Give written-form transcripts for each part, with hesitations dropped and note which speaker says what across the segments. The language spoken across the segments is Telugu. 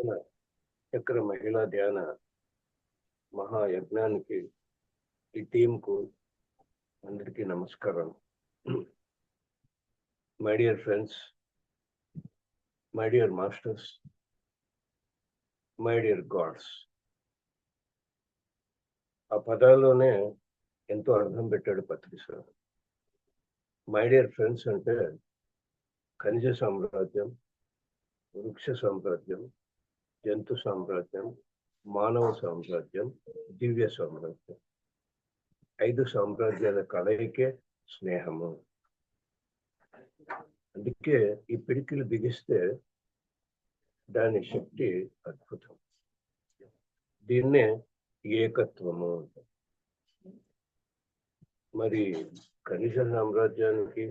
Speaker 1: నూతన చక్ర మహిళా ధ్యాన మహాయజ్ఞానికి ఈ టీంకు అందరికీ నమస్కారం. My dear friends, my dear masters, my dear God's. ఆ పదాల్లోనే ఎంతో అర్థం పెట్టాడు పత్రిసార్. మై డియర్ ఫ్రెండ్స్ అంటే ఖనిజ సామ్రాజ్యం, వృక్ష సామ్రాజ్యం, జంతు సామ్రాజ్యం, మానవ సామ్రాజ్యం, దివ్య సామ్రాజ్యం. 5 సామ్రాజ్యాల కలయికే స్నేహము. అందుకే ఈ పిడికిలు బిగిస్తే దాని శక్తి అద్భుతం. దీన్నే ఏకత్వము. మరి ఖనిజ సామ్రాజ్యానికి,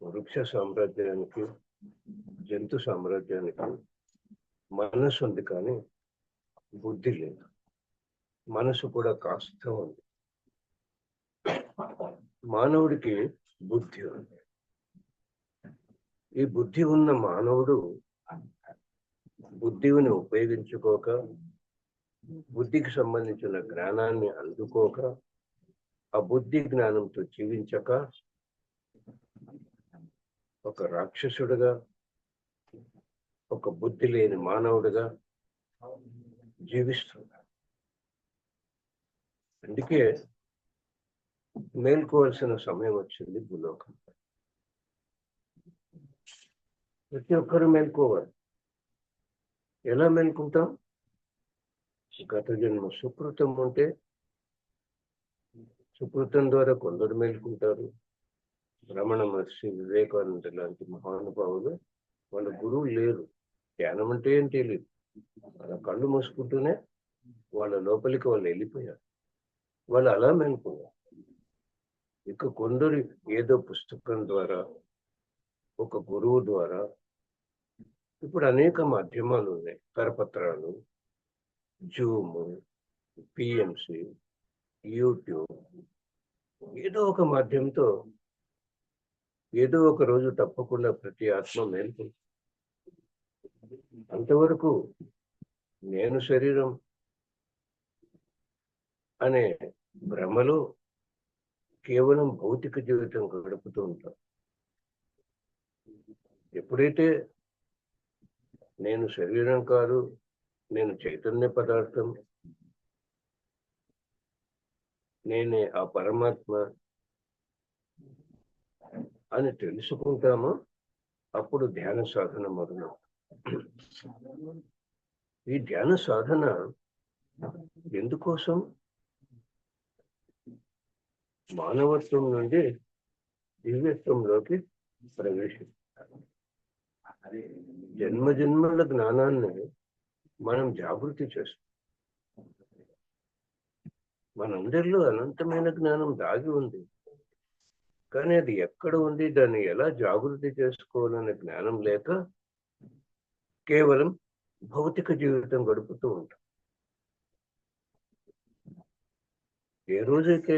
Speaker 1: వృక్ష సామ్రాజ్యానికి, జంతు సామ్రాజ్యానికి మనసు ఉంది, కానీ బుద్ధి లేదు. మనసు కూడా కాస్త ఉంది. మానవుడికి బుద్ధి ఉంది. ఈ బుద్ధి ఉన్న మానవుడు బుద్ధిని ఉపయోగించుకోక, బుద్ధికి సంబంధించిన జ్ఞానాన్ని అందుకోక, ఆ బుద్ధి జ్ఞానంతో జీవించక ఒక రాక్షసుడుగా, ఒక బుద్ధి లేని మానవుడిగా జీవిస్తున్నాడు. అందుకే మేల్కోవాల్సిన సమయం వచ్చింది భూలోకం. ప్రతి ఒక్కరు మేల్కోవాలి. ఎలా మేల్కుంటాం? గత జన్మ సుకృతం ఉంటే సుకృతం ద్వారా కొందరు మేల్కుంటారు. రమణ మహర్షి, వివేకానంద లాంటి మహానుభావులు వాళ్ళ గురువు లేరు. ధ్యానం అంటే ఏం తెలియదు. వాళ్ళ కళ్ళు మూసుకుంటూనే వాళ్ళ లోపలికి వాళ్ళు వెళ్ళిపోయారు. వాళ్ళు అలా మేల్కున్నారు. ఇక కొందరు ఏదో పుస్తకం ద్వారా, ఒక గురువు ద్వారా, ఇప్పుడు అనేక మాధ్యమాలు ఉన్నాయి. కరపత్రాలు, జూమ్, పిఎంసి, యూట్యూబ్, ఏదో ఒక మాధ్యమంతో ఏదో ఒక రోజు తప్పకుండా ప్రతి ఆత్మ మేల్కొంటుంది. అంతవరకు నేను శరీరం అనే భ్రమలో కేవలం భౌతిక జీవితం గడుపుతూ ఉంటాం. ఎప్పుడైతే నేను శరీరం కాదు, నేను చైతన్య పదార్థం, నేనే ఆ పరమాత్మ అని తెలుసుకుంటామో అప్పుడు ధ్యాన సాధన మొదలు. ఈ ధ్యాన సాధన ఎందుకోసం? మానవత్వం నుండి దివ్యత్వంలోకి ప్రవేశిస్తాం. జన్మ జన్మల జ్ఞానాన్ని మనం జాగృతి చేస్తాం. మనందరిలో అనంతమైన జ్ఞానం దాగి ఉంది, కానీ అది ఎక్కడ ఉంది, దాన్ని ఎలా జాగృతి చేసుకోవాలనే జ్ఞానం లేక కేవలం భౌతిక జీవితం గడుపుతూ ఉంటాం. ఏ రోజైతే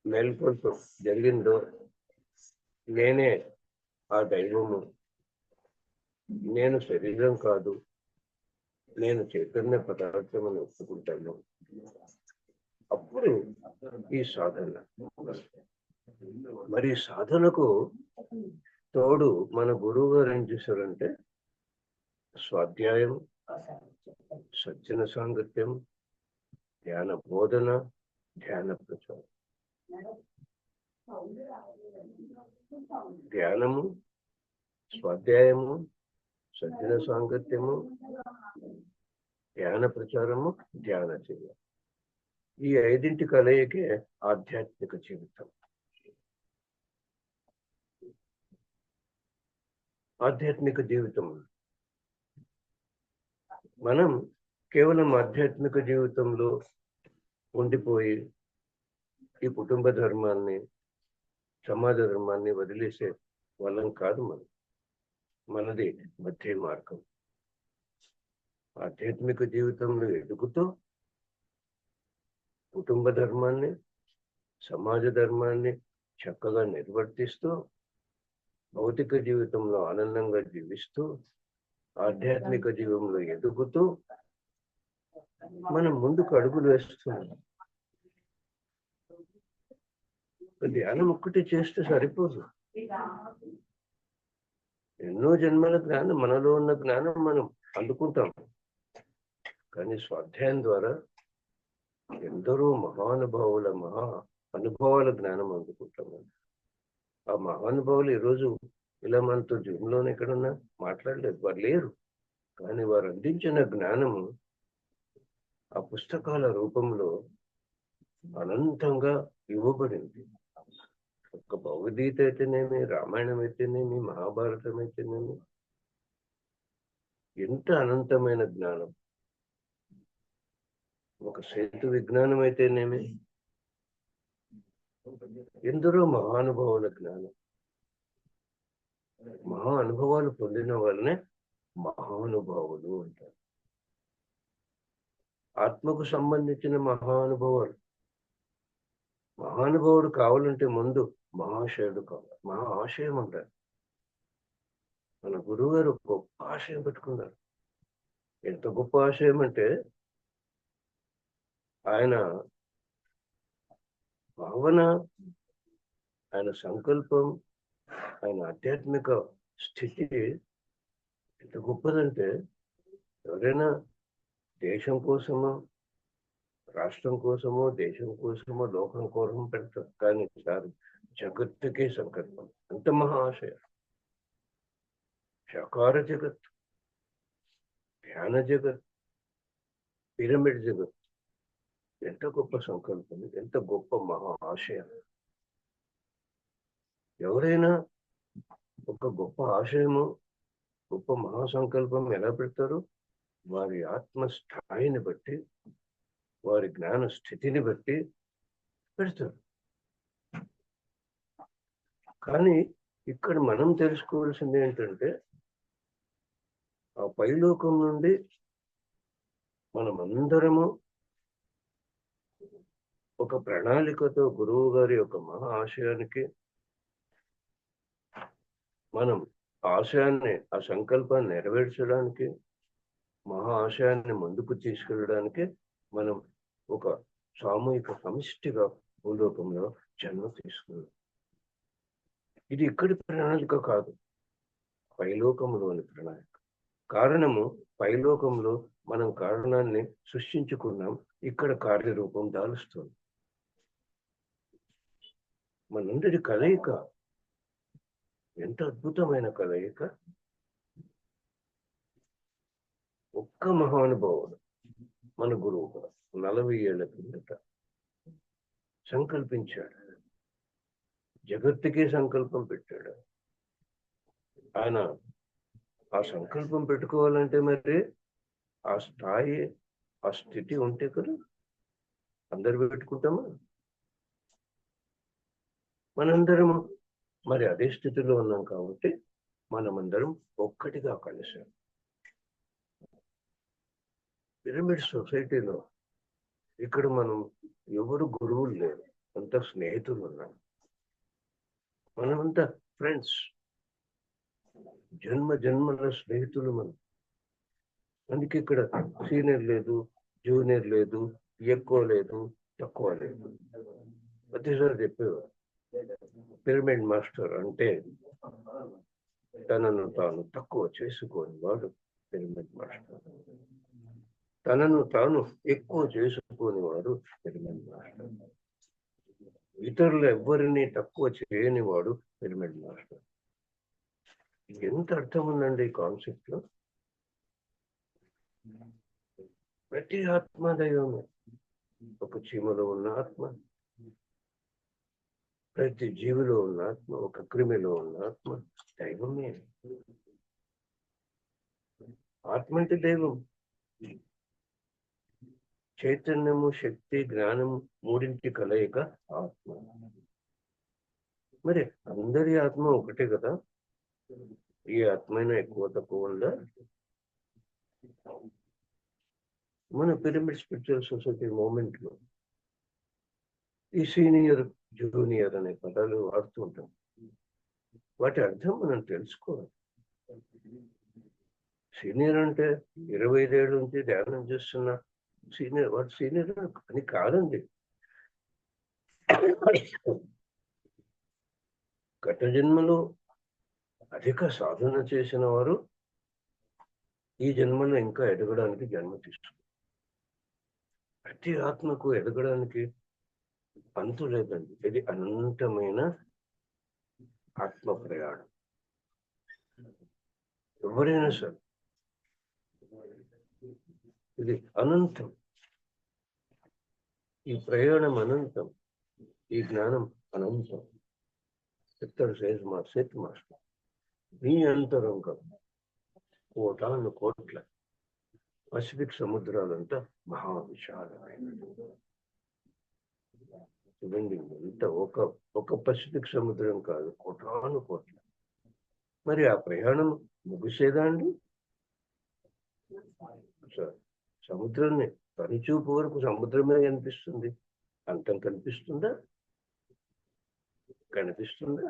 Speaker 1: మేల్కొల్పు జరిగిందో, నేనే ఆ దైవము, నేను శరీరం కాదు, నేను చైతన్య పదార్థం అని ఒప్పుకుంటాను, అప్పుడు ఈ సాధన. మరి సాధనకు తోడు మన గురువు గారు ఏం చేశారంటే స్వాధ్యాయం, సజ్జన సాంగత్యం, ధ్యాన బోధన, ధ్యాన ప్రచారం. ధ్యానము, స్వాధ్యాయము, సజ్జన సాంగత్యము, ధ్యాన ప్రచారము, ధ్యాన చర్య. ఈ 5 కలయికే ఆధ్యాత్మిక జీవితం. ఆధ్యాత్మిక జీవితం మనం కేవలం ఆధ్యాత్మిక జీవితంలో ఉండిపోయి ఈ కుటుంబ ధర్మాన్ని, సమాజ ధర్మాన్ని వదిలేసే వాళ్ళం కాదు. మనది మధ్య మార్గం. ఆధ్యాత్మిక జీవితంలో ఎదుగుతూ కుటుంబ ధర్మాన్ని, సమాజ ధర్మాన్ని చక్కగా నిర్వర్తిస్తూ భౌతిక జీవితంలో ఆనందంగా జీవిస్తూ ఆధ్యాత్మిక జీవంలో ఎదుగుతూ మనం ముందుకు అడుగులు వేస్తున్నాం. ధ్యానం ఒక్కటి చేస్తే సరిపోదు. ఎన్నో జన్మల జ్ఞానం, మనలో ఉన్న జ్ఞానం మనం అందుకుంటాం. కానీ స్వాధ్యాయం ద్వారా ఎందరో మహానుభావుల అనుభవాల జ్ఞానం అందుకుంటాం. ఆ మహానుభావులు ఈరోజు ఇలా మనతో జూమ్లోనే ఎక్కడున్నా మాట్లాడలేదు, వారు లేరు. కానీ వారు అందించిన జ్ఞానము ఆ పుస్తకాల రూపంలో అనంతంగా ఇవ్వబడింది. ఒక భగవద్గీత అయితేనేమి, రామాయణం అయితేనేమి, మహాభారతం అయితేనేమి, ఎంత అనంతమైన జ్ఞానం. ఒక సేతు విజ్ఞానం అయితేనేమి, ఎందరో మహానుభావుల జ్ఞానం. మహా అనుభవాలు పొందిన వాళ్ళనే మహానుభావులు అంటారు. ఆత్మకు సంబంధించిన మహానుభవాలు. మహానుభావుడు కావాలంటే ముందు మహాశయుడు కావాలి. మహా ఆశయం అంటారు. మన గురువు గారు గొప్ప ఆశయం పెట్టుకున్నారు. ఎంత గొప్ప ఆశయం అంటే ఆయన భావన, ఆయన సంకల్పం, ఆయన ఆధ్యాత్మిక స్థితి ఎంత గొప్పదంటే ఎవరైనా దేశం కోసమో, రాష్ట్రం కోసమో, దేశం కోసమో, లోకం కోసం పెడతారు. కానీ సార్ జగత్తుకే సంకల్పం. అంత మహా ఆశయం. సాకార జగత్, ధ్యాన జగత్, పిరమిడ్ జగత్, ఎంత గొప్ప సంకల్పం, ఎంత గొప్ప మహా ఆశయం. ఎవరైనా ఒక గొప్ప ఆశయము, గొప్ప మహాసంకల్పం ఎలా పెడతారు? వారి ఆత్మ స్థాయిని బట్టి, వారి జ్ఞాన స్థితిని బట్టి పెడతారు. కానీ ఇక్కడ మనం తెలుసుకోవాల్సింది ఏంటంటే, ఆ పైలోకం నుండి మనమందరము ఒక ప్రణాళికతో గురువు గారి యొక్క మహా ఆశయానికి, మనం ఆశయాన్ని, ఆ సంకల్పాన్ని నెరవేర్చడానికి, మహా ఆశయాన్ని ముందుకు తీసుకెళ్ళడానికి మనం ఒక సామూహిక సమిష్టిగా భూలోకంలో జన్మ తీసుకున్నాం. ఇది ఇక్కడి ప్రణాళిక కాదు, పైలోకంలోని ప్రణాళిక. కారణము పైలోకంలో మనం కారణాన్ని సృష్టించుకున్నాం, ఇక్కడ కార్యరూపం దాలుస్తుంది. మనందరి కలయిక ఎంత అద్భుతమైన కలయిక. ఒక్క మహానుభావుడు, మన గురువు గారు 40 ఏళ్ల కిందట సంకల్పించాడు. జగత్తుకే సంకల్పం పెట్టాడు. ఆయన ఆ సంకల్పం పెట్టుకోవాలంటే మరి ఆ స్థాయి, ఆ స్థితి ఉంటే కదా అందరు పెట్టుకుంటామా? మనందరం మరి అదే స్థితిలో ఉన్నాం కాబట్టి మనమందరం ఒక్కటిగా కలిసాం. పిరమిడ్ సొసైటీలో ఇక్కడ మనం ఎవరు గురువులు లేరు, అంత స్నేహితులు ఉన్నాం. మనమంతా ఫ్రెండ్స్, జన్మ జన్మల స్నేహితులు మనం. అందుకే ఇక్కడ సీనియర్ లేదు, జూనియర్ లేదు, ఎక్కువ లేదు, తక్కువ లేదు. ప్రతిసారి చెప్పేవారు, పిరమిడ్ మాస్టర్ అంటే తనను తాను తక్కువ చేసుకోని వాడు పిరమిడ్ మాస్టర్. తనను తాను ఎక్కువ చేసుకుని వాడు పిరమిడ్ మాస్టర్. ఇతరులు ఎవ్వరిని తక్కువ చేయని వాడు పిరమిడ్ మాస్టర్. ఎంత అర్థం ఉందండి ఈ కాన్సెప్ట్ లో. ప్రతి ఆత్మ దైవమే. ఒక చీమలో ఉన్న ఆత్మ, ప్రతి జీవిలో ఉన్న ఆత్మ, ఒక క్రిమిలో ఉన్న ఆత్మ దైవమే. ఆత్మ అంటే దైవం. చైతన్యము, శక్తి, జ్ఞానము మూడింటి కలయిక ఆత్మ. మరి అందరి ఆత్మ ఒకటే కదా, ఏ ఆత్మైనా ఎక్కువ తక్కువ ఉందా? మన పిరమిడ్ స్పిరిచువల్ సొసైటీ మూమెంట్ లో ఈ సీనియర్, జూనియర్ అనే పదాలు వాడుతూ ఉంటాం. వాటి అర్థం మనం తెలుసుకోవాలి. సీనియర్ అంటే 25 ఏళ్ళ నుంచి ధ్యానం చేస్తున్నా సీనియర్, వాడు సీనియర్ అని కాదండి. గత జన్మలో అధిక సాధన చేసిన వారు ఈ జన్మలో ఇంకా ఎదగడానికి జన్మ తీసుకున్నారు. ప్రతి ఆత్మకు ఎదగడానికి అంతు లేదండి. ఇది అనంతమైన ఆత్మ ప్రయాణం. ఎవరైనా సరే ఇది అనంతం. ఈ ప్రయాణం అనంతం, ఈ జ్ఞానం అనంతం. చెప్తాడు సేజ్ మాస్టర్. నీ అంతరంగం కోటాను కోట్ల పసిఫిక్ సముద్రాలంతా మహావిశాలమైనది. చూడండి, ఎంత ఒక పసిఫిక్ సముద్రం కాదు, కోటాను కోట్ల. మరి ఆ ప్రయాణం ముగిసేదా అండి? సముద్రాన్ని పనిచూపు వరకు సముద్రమే కనిపిస్తుంది, అంతం కనిపిస్తుందా? కనిపిస్తుందా?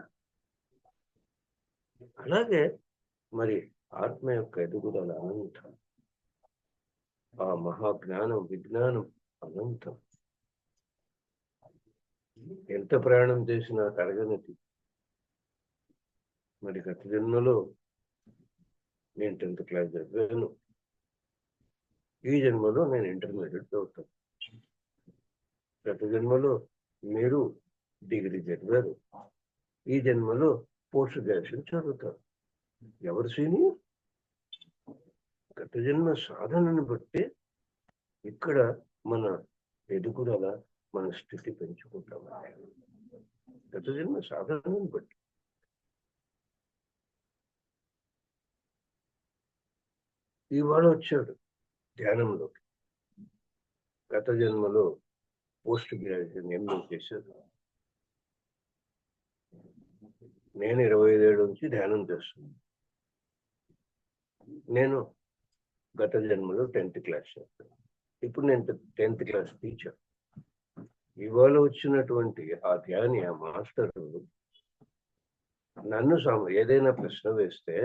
Speaker 1: అలాగే మరి ఆత్మ యొక్క ఎదుగుదల అనంతం. ఆ మహాజ్ఞానం విజ్ఞానం అనంతం. ఎంత ప్రయాణం చేసినా తరగనిది. మరి గత జన్మలో నేను 10th క్లాస్ చదివాను, ఈ జన్మలో నేను ఇంటర్మీడియట్ చదువుతాను. గత జన్మలో మీరు డిగ్రీ చదివారు, ఈ జన్మలో పోస్ట్ గ్రాడ్యుయేషన్ చదువుతారు. ఎవరు సీనియర్? గత జన్మ సాధనను బట్టి ఇక్కడ మన ఎదుగుదల, మన స్థితి పెంచుకుంటాం. గత జన్మ సాధనను బట్టి. ఇవాళ వచ్చాడు ధ్యానంలోకి. గత జన్మలో పోస్ట్ గ్రాడ్యుయేషన్ ఎంఏ చేశాడు. నేను 25 ఏళ్ళ నుంచి ధ్యానం చేస్తున్నాను. నేను గత జన్మలో 10th క్లాస్ చేస్తాను. ఇప్పుడు నేను 10th క్లాస్ టీచర్. ఇవాళ వచ్చినటువంటి ఆ ధ్యాని, ఆ మాస్టర్ నన్ను ఏదైనా ప్రశ్న వేస్తే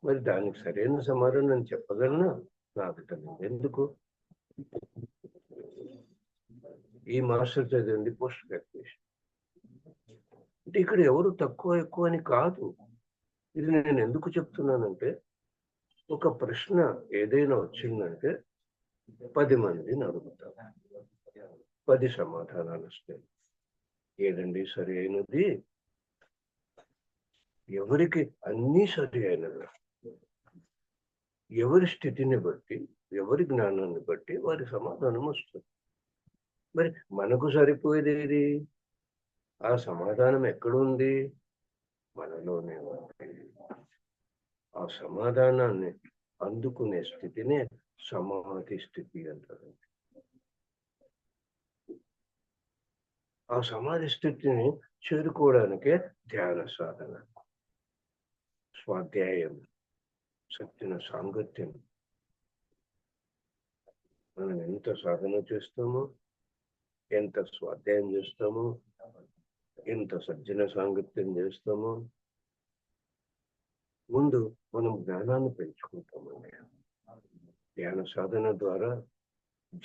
Speaker 1: మరి దానికి సరైన సమాధానం చెప్పగలనా? నాకు తెలియదు. ఎందుకు? ఈ మాస్టర్ చదివింది పోస్ట్ గ్రాడ్యుయేషన్. అంటే ఇక్కడ ఎవరు తక్కువ ఎక్కువ అని కాదు. ఇది నేను ఎందుకు చెప్తున్నానంటే, ఒక ప్రశ్న ఏదైనా వచ్చిందంటే 10 మందిని అడుగుతాం, 10 సమాధానాలు వస్తాయి. ఏదండి సరి అయినది? ఎవరికి అన్నీ సరి అయినవి. ఎవరి స్థితిని బట్టి, ఎవరి జ్ఞానాన్ని బట్టి వారి సమాధానం వస్తుంది. మరి మనకు సరిపోయేది ఏది? ఆ సమాధానం ఎక్కడుంది? మనలోనే ఉంది. ఆ సమాధానాన్ని అందుకునే స్థితినే సమాధి స్థితి అంటారు. ఆ సమాధి స్థితిని చేరుకోవడానికే ధ్యాన సాధన, స్వాధ్యాయం, సత్యన సాంగత్యం. మనం ఎంత సాధన చేస్తామో, ఎంత స్వాధ్యాయం చేస్తామో, ఎంత సజ్జన సాంగత్యం చేస్తామో, ముందు మనం జ్ఞానాన్ని పెంచుకుంటామండి. ధ్యాన సాధన ద్వారా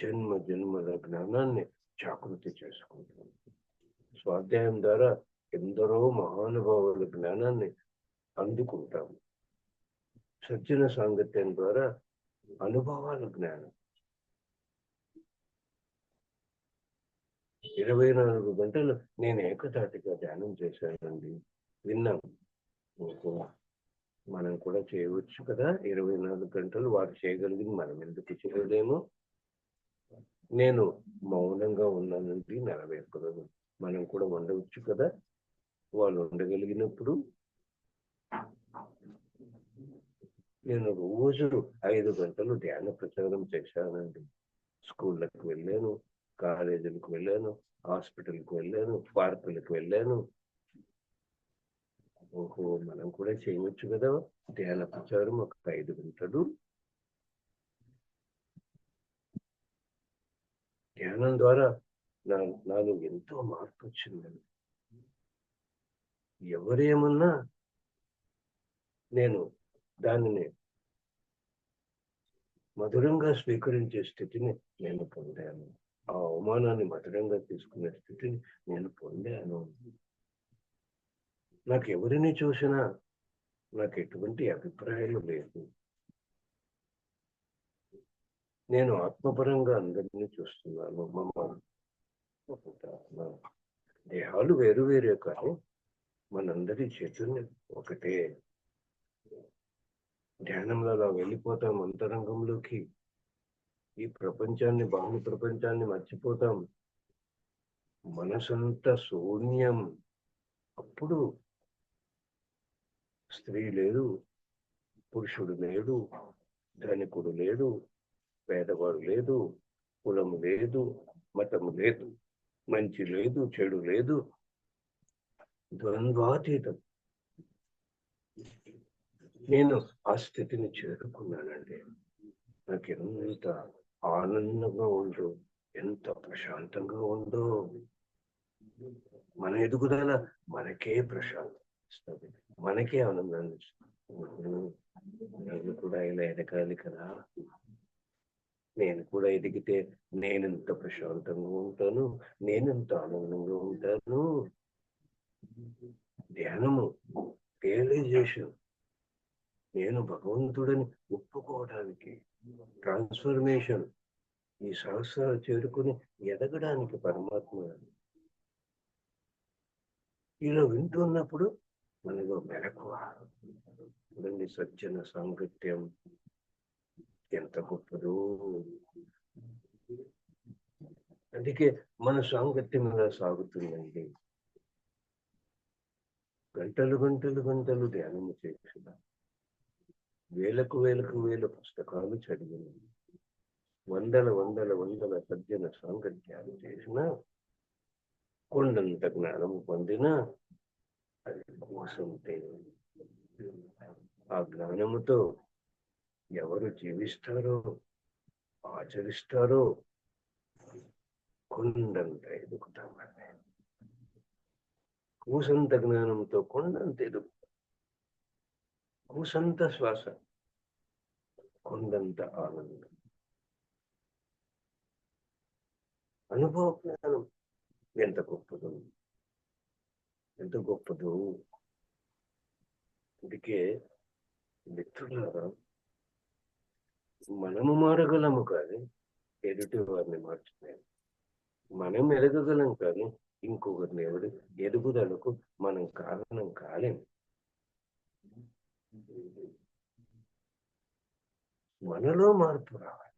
Speaker 1: జన్మ జన్మల జ్ఞానాన్ని జాగృతి చేసుకుంటాం. స్వాధ్యాయం ద్వారా ఎందరో మహానుభావుల జ్ఞానాన్ని అందుకుంటాము. సజ్జన సాంగత్యం ద్వారా అనుభవాల జ్ఞానం. 24 గంటలు నేను ఏకధాటిగా ధ్యానం చేశానండి, విన్నాం. మనం కూడా చేయవచ్చు కదా 24 గంటలు. వారు చేయగలిగింది మనం ఎందుకు చేయలేము? నేను మౌనంగా ఉన్నానండి 41 రోజులు. మనం కూడా ఉండవచ్చు కదా వాళ్ళు ఉండగలిగినప్పుడు. నేను రోజు 5 గంటలు ధ్యాన ప్రచారం చేశానండి. స్కూళ్ళకి వెళ్ళాను, కాలేజీలకు వెళ్ళాను, హాస్పిటల్కి వెళ్ళాను, పార్కులకు వెళ్ళాను. ఓహో, మనం కూడా చేయవచ్చు కదా ధ్యాన ప్రచారం ఒక 5 గంటలు. ధ్యానం ద్వారా నాలో ఎంతో మార్పు వచ్చిందండి. ఎవరేమన్నా నేను దానిని మధురంగా స్వీకరించే స్థితిని నేను పొందాను. ఆ అవమానాన్ని మధురంగా తీసుకునే స్థితిని నేను పొందాను. నాకు ఎవరిని చూసినా నాకు ఎటువంటి అభిప్రాయం లేదు. నేను ఆత్మపరంగా అందరినీ చూస్తున్నాను. దేహాలు వేరు వేరే కానీ మనందరి చైతన్యం ఒకటే. ధ్యానంలో అలా వెళ్ళిపోతాం అంతరంగంలోకి. ఈ ప్రపంచాన్ని, బాహ్య ప్రపంచాన్ని మర్చిపోతాం. మనసంతా శూన్యం. అప్పుడు స్త్రీ లేదు, పురుషుడు లేడు, ధనికుడు లేడు, పేదవాడు లేదు, కులము లేదు, మతము లేదు, మంచి లేదు, చెడు లేదు, ద్వంద్వాతీతం. నేను ఆ స్థితిని చేరుకున్నానండి. నాకు ఎంత ఆనందంగా ఉందో, ఎంత ప్రశాంతంగా ఉందో. మన ఎదుగుదల మనకే ప్రశాంతం ఇస్తుంది, మనకే ఆనందాన్ని ఇస్తుంది. నేను కూడా ఇలా ఎదగాలి కదా, నేను కూడా ఎదిగితే నేనెంత ప్రశాంతంగా ఉంటాను, నేనెంత ఆనందంగా ఉంటాను. ధ్యానము, రియలైజేషన్, నేను భగవంతుడని ఒప్పుకోవడానికి, ట్రాన్స్ఫర్మేషన్, ఈ సహస్రాలు చేరుకుని ఎదగడానికి పరమాత్మ ఇలా వింటున్నప్పుడు మనలో మెలకువ. సజ్జన సాంగత్యం ఎంత గొప్పదో. అందుకే మన సాంగత్యం ఇలా సాగుతుందండి. గంటలు గంటలు గంటలు ధ్యానము చేసిన, వేలకు వేలకు వేల పుస్తకాలు చదివిన, వందల వందల వందల సజ్జన సాంగత్యాలు చేసిన, కొండంత జ్ఞానం పొందిన, అది కోసం ఆ జ్ఞానముతో ఎవరు జీవిస్తారో, ఆచరిస్తారో కొండంత ఎదుగుతామండి. కూసంత జ్ఞానంతో కొండంత ఎదుగుతాం. కూసంత శ్వాస, కొండంత ఆనందం. అనుభవ జ్ఞానం ఎంత గొప్పదో, ఎంత గొప్పదో. అందుకే మిత్రులారా, మనము మారగలము కానీ ఎదుటి వారిని మార్చలేము. మనం ఎదగగలం కానీ ఇంకొకరిని ఎదుగుదలకు మనం కారణం కాలేము. మనలో మార్పు రావాలి,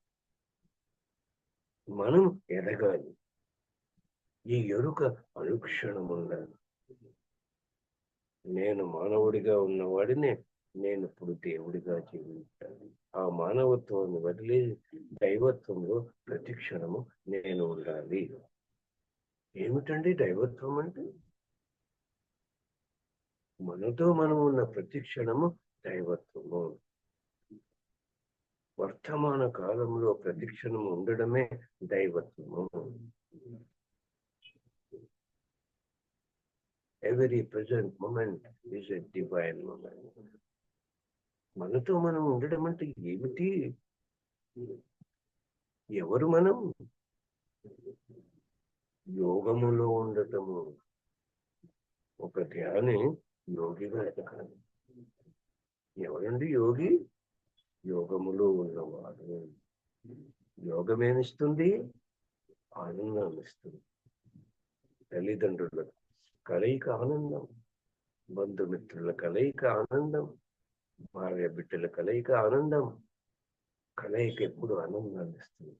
Speaker 1: మనం ఎదగాలి. ఈ ఎరుక అనుక్షణం ఉండాలి. నేను మానవుడిగా ఉన్నవాడిని, నేను ఇప్పుడు దేవుడిగా జీవించాలి. ఆ మానవత్వాన్ని వదిలి దైవత్వంలో ప్రతి క్షణము నేను ఉండాలి. ఏమిటండి దైవత్వం అంటే? మనతో మనం ఉన్న ప్రతి క్షణము దైవత్వము. వర్తమాన కాలంలో ప్రతి క్షణము ఉండడమే దైవత్వము. Every present moment is a divine moment. మనతో మనం ఉండడం అంటే ఏమిటి? ఎవరు మనం? యోగములో ఉండటము. ఒక ధ్యాని యోగిగా ఎదగాలి. ఎవరండి యోగి? యోగములో ఉన్నవాడు. యోగమేమిస్తుంది? ఆనందాన్ని ఇస్తుంది. తల్లిదండ్రులకు కలయిక ఆనందం, బంధుమిత్రుల కలయిక ఆనందం, భార్య బిడ్డల కలయిక ఆనందం. కలయిక ఎప్పుడు ఆనందాన్ని ఇస్తుంది.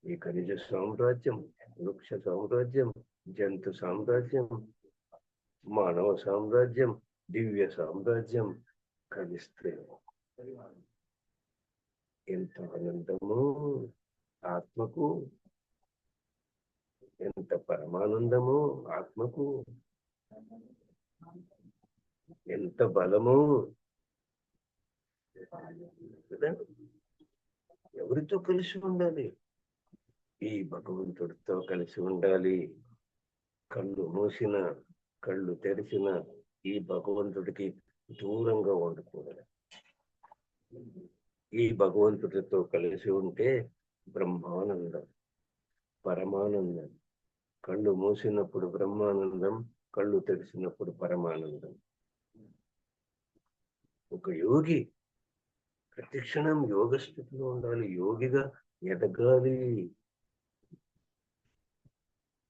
Speaker 1: ఈ ఖనిజ సామ్రాజ్యం, వృక్ష సామ్రాజ్యం, జంతు సామ్రాజ్యం, మానవ సామ్రాజ్యం, దివ్య సామ్రాజ్యం కలిస్తే ఎంత ఆనందము ఆత్మకు, ఎంత పరమానందము ఆత్మకు, ఎంత బలము. ఎవరితో కలిసి ఉండాలి? ఈ భగవంతుడితో కలిసి ఉండాలి. కళ్ళు మూసిన, కళ్ళు తెరిచిన ఈ భగవంతుడికి దూరంగా ఉండకూడదు. ఈ భగవంతుడితో కలిసి ఉంటే బ్రహ్మానందం, పరమానందం. కళ్ళు మూసినప్పుడు బ్రహ్మానందం, కళ్ళు తెరిచినప్పుడు పరమానందం. ఒక యోగి ప్రతి క్షణం యోగ స్థితిలో ఉండాలి, యోగిగా ఎదగాలి.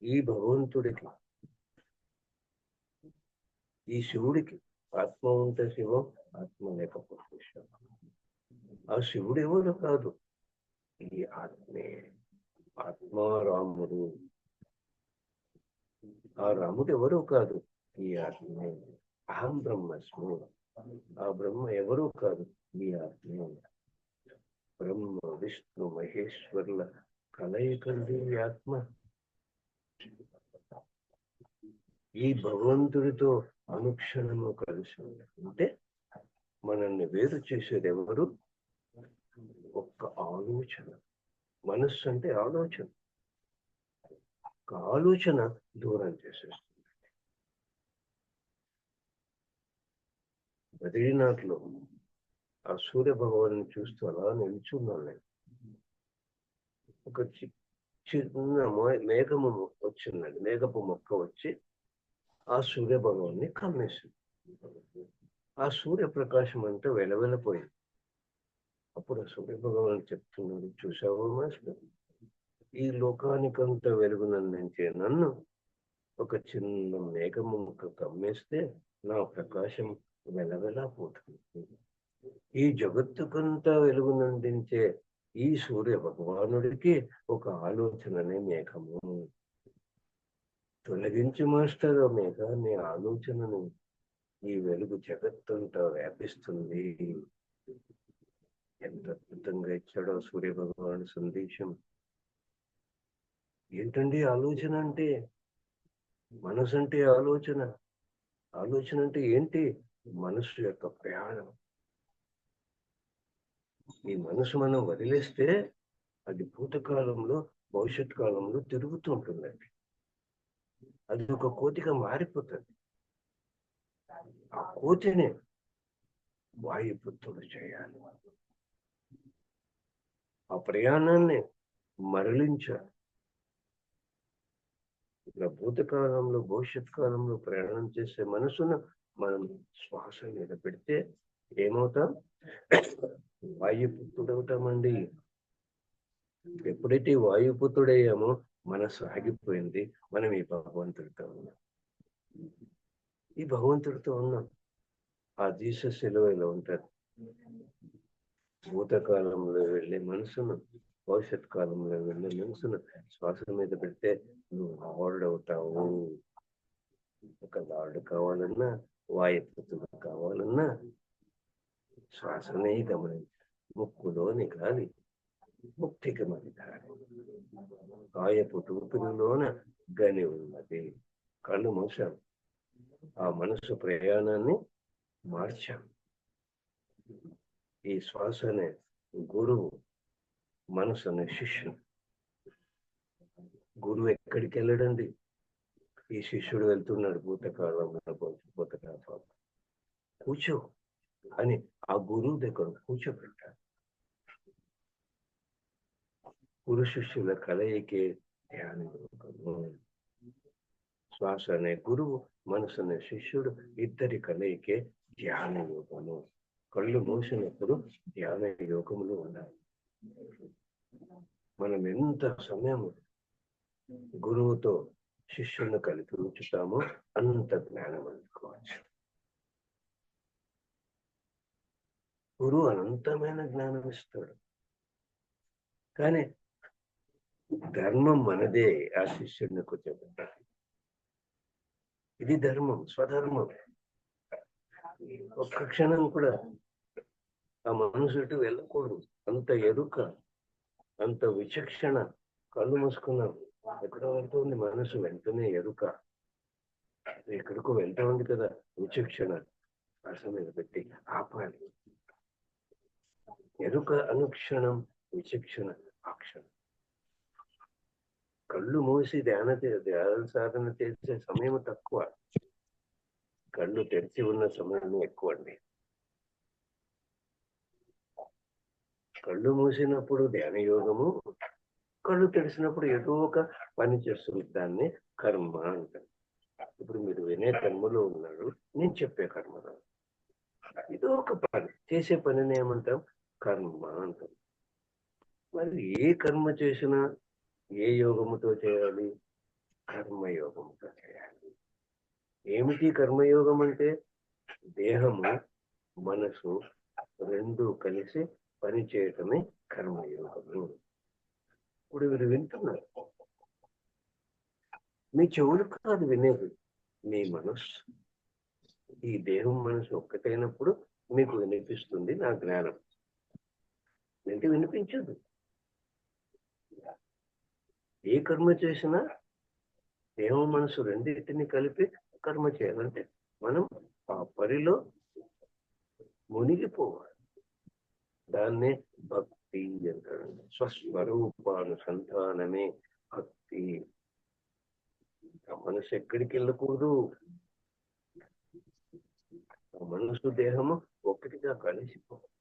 Speaker 1: ఈ భగవంతుడికి, ఈ శివుడికి ఆత్మ ఉంటే శివం, ఆత్మ లేకపోతే శివం. ఆ శివుడు ఎవరు కాదు, ఈ ఆత్మే. ఆత్మ రాముడు. ఆ రాముడు ఎవరు కాదు, ఈ ఆత్మే. అహం బ్రహ్మస్మి. ఆ బ్రహ్మ ఎవరు కాదు, ఈ ఆత్మే. బ్రహ్మ విష్ణు మహేశ్వర్ల కలయికండి ఈ ఆత్మ. ఈ భగవంతుడితో అనుక్షణము కలిసి ఉంటే మనల్ని వేరు చేసేది ఎవరు? ఒక్క ఆలోచన. మనస్సు అంటే ఆలోచన. ఒక ఆలోచన దూరం చేసేస్తుంది. బద్రీనాథ్లో ఆ సూర్య భగవాన్ని చూస్తూ అలా నిల్చున్నాను నేను. ఒక చిన్న మేఘము వచ్చిందండి, మేఘపు మొక్క వచ్చి ఆ సూర్య భగవాన్ని కమ్మేసింది. ఆ సూర్యప్రకాశం అంటే వెలవెలపోయింది. అప్పుడు ఆ సూర్య భగవాన్ చెప్తున్నాడు, చూసావా మాస్టర్, ఈ లోకానికంతా వెలుగునందించే నన్ను ఒక చిన్న మేఘము మొక్క కమ్మేస్తే నా ప్రకాశం వెలవెలా పోతుంది. ఈ జగత్తుకంతా వెలుగునందించే ఈ సూర్య భగవానుడికి ఒక ఆలోచననే మేఘము. తొలగించి మాస్టర్ ఆ మేఘాన్ని, ఆలోచనను. ఈ వెలుగు జగత్తంతా వ్యాపిస్తుంది. ఎంత అద్భుతంగా ఇచ్చాడో సూర్య భగవాను సందేశం. ఏంటండి ఆలోచన అంటే? మనసు అంటే ఆలోచన. ఆలోచన అంటే ఏంటి? మనసు యొక్క ప్రయాణం. ఈ మనసు మనం వదిలేస్తే అది భూతకాలంలో, భవిష్యత్ కాలంలో తిరుగుతూ ఉంటుందండి. అది ఒక కోతిగా మారిపోతుంది. ఆ కోతిని వాయుపుత్రుడు చేయాలి. ఆ ప్రయాణాన్ని మరలించాలి. ఇలా భూతకాలంలో, భవిష్యత్ కాలంలో ప్రయాణం చేసే మనసును మనం శ్వాస మీద పెడితే ఏమవుతాం? వాయుపుత్రుడవుతామండి. ఎప్పుడైతే వాయుపుత్రుడయ్యామో మనసు ఆగిపోయింది. మనం ఈ భగవంతుడితో ఉన్నాం. ఈ భగవంతుడితో ఉన్నాం. ఆ జీసస్ సెలవులో ఉంటారు. భూతకాలంలో వెళ్ళే మనసును, భవిష్యత్ కాలంలో వెళ్ళే మనసును శ్వాస మీద పెడితే నువ్వు లార్డ్ అవుతావు. ఒక లార్డ్ కావాలన్నా, వాయుపుత్రుడు కావాలన్నా శ్వాసనే గమనించాలి. ముక్కులోని గాలి ముక్తికి మరి దారి. కాయపు తూపిరిలోన గని ఉన్నది. కళ్ళు మూసాం. ఆ మనసు ప్రయాణాన్ని మార్చాం. ఈ శ్వాసనే గురువు, మనసు అనే శిష్యుడు. గురువు ఎక్కడికి వెళ్ళడండి? ఈ శిష్యుడు వెళ్తున్నాడు భూతకాలంలో, భూతకాలం కూర్చో అని ఆ గురువు దగ్గర కూర్చోబెట్టాడు. గురు శిష్యుల కలయికే ధ్యాన యోగము. శ్వాస అనే గురువు, మనసు అనే శిష్యుడు, ఇద్దరి కలయికే ధ్యాన యోగము. కళ్ళు మూసినప్పుడు ధ్యాన యోగములు ఉండాలి. మనం ఎంత సమయం గురువుతో శిష్యులను కలిపి ఉంచుతామో అంత జ్ఞానం అందుకోవచ్చు. గురువు అనంతమైన జ్ఞానం ఇస్తాడు. కానీ ధర్మం మనదే ఆ శిష్యుడిని కూర్చోబెట్టాలి. ఇది ధర్మం, స్వధర్మం. ఒక్క క్షణం కూడా ఆ మనసు ఇటు వెళ్ళకూడదు. అంత ఎరుక, అంత విచక్షణ. కళ్ళు మూసుకున్నాం, ఎక్కడో వెళ్తుంది మనసు, వెంటనే ఎరుక. ఎక్కడికో వెళ్తా ఉంది కదా, విచక్షణ శ్వాస మీద పెట్టి ఆపాలి. ఎరుక అనుక్షణం, విచక్షణ అక్షణం. కళ్ళు మూసి ధ్యాన సాధన చేసే సమయం తక్కువ, కళ్ళు తెరిచి ఉన్న సమయం ఎక్కువ అండి. కళ్ళు మూసినప్పుడు ధ్యాన యోగము, కళ్ళు తెరిచినప్పుడు ఏదో ఒక పని చేస్తుంది, దాన్ని కర్మ అంటారు. ఇప్పుడు మీరు వినే కర్మలో ఉన్నారు, నేను చెప్పే కర్మలో ఏదో ఒక పని చేసే పనిని ఏమంటాం? కర్మ అంటాం. మరి ఏ కర్మ చేసినా ఏ యోగముతో చేయాలి? కర్మయోగముతో చేయాలి. ఏమిటి కర్మయోగం అంటే? దేహము మనసు రెండు కలిసి పని చేయటమే కర్మయోగము. ఇప్పుడు వీరు వింటున్నారు, మీ చెవులు కాదు వినేది, మీ మనస్సు. ఈ దేహం మనసు ఒక్కటైనప్పుడు మీకు వినిపిస్తుంది నా జ్ఞానం, అంటే వినిపించదు. ఏ కర్మ చేసినా దేహం మనసు రెండింటిని కలిపి కర్మ చేయాలంటే మనం ఆ పరిలో మునిగిపోవాలి. దాన్నే భక్తి అంటారు. స్వస్వరూపానుసంధానమే భక్తి. ఆ మనసు ఎక్కడికి వెళ్ళకూడదు. ఆ మనసు దేహము ఒకటిగా కలిసిపోవాలి.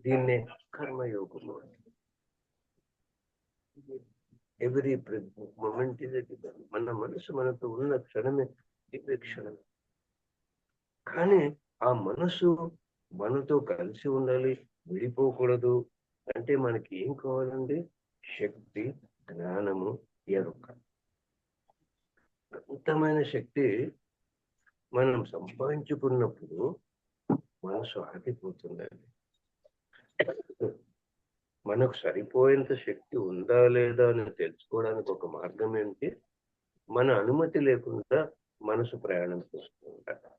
Speaker 1: దీన్నే కర్మయోగము. ఎవ్రీ మొమెంట్ ఇదే. మన మనసు మనతో ఉన్న క్షణమే దివ్య క్షణం. కానీ ఆ మనసు మనతో కలిసి ఉండాలి, విడిపోకూడదు అంటే మనకి ఏం కావాలండి? శక్తి, జ్ఞానము, ఎరుక. అనంతమైన శక్తి మనం సంపాదించుకున్నప్పుడు మనసు ఆగిపోతుందండి. మనకు సరిపోయేంత శక్తి ఉందా లేదా అని తెలుసుకోవడానికి ఒక మార్గం ఏంటి? మన అనుమతి లేకుండా మనసు ప్రయాణం చేస్తూ ఉంటారు.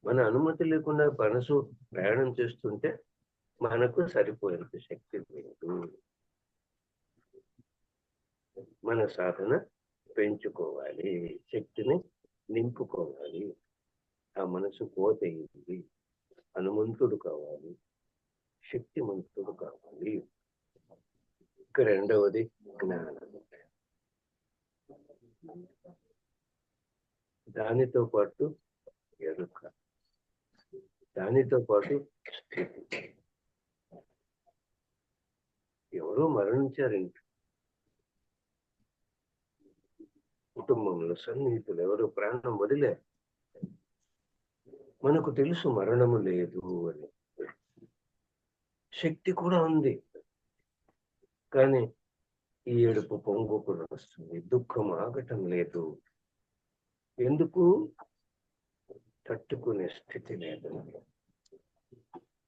Speaker 1: మన అనుమతి లేకుండా మనసు ప్రయాణం చేస్తుంటే మనకు సరిపోయేంత శక్తి లేదు. మన సాధన పెంచుకోవాలి, శక్తిని నింపుకోవాలి. ఆ మనసు పోతయింది, హనుమంతుడు కావాలి, శక్తిమంతుడు కావాలి. ఇక రెండవది జ్ఞానం. దానితో పాటు ఎరుక, దానితో పాటు స్థితి. ఎవరో మరణించారండి, కుటుంబంలో సన్నిహితులు ఎవరో ప్రాణం వదిలే. మనకు తెలుసు మరణము లేదు అని, శక్తి కూడా ఉంది, కానీ ఈ ఏడుపు పొంగుకుని వస్తుంది, దుఃఖం ఆగటం లేదు. ఎందుకు? తట్టుకునే స్థితి లేదు.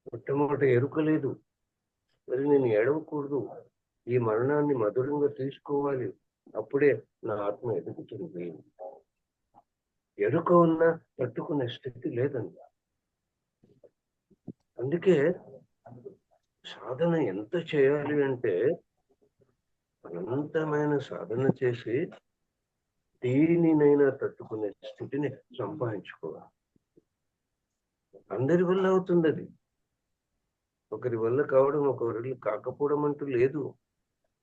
Speaker 1: మొట్టమొదటి ఎరుక లేదు. మరి నేను ఏడవకూడదు, ఈ మరణాన్ని మధురంగా తీసుకోవాలి, అప్పుడే నా ఆత్మ ఎదుగుతుంది. ఎరుక ఉన్న తట్టుకునే స్థితి లేదండి. అందుకే సాధన ఎంత చేయాలి అంటే అనంతమైన సాధన చేసి దేనినైనా తట్టుకునే స్థితిని సంపాదించుకోవాలి. అందరి వల్ల అవుతుంది అది. ఒకరి వల్ల కావడం, ఒకరి కాకపోవడం అంటూ లేదు.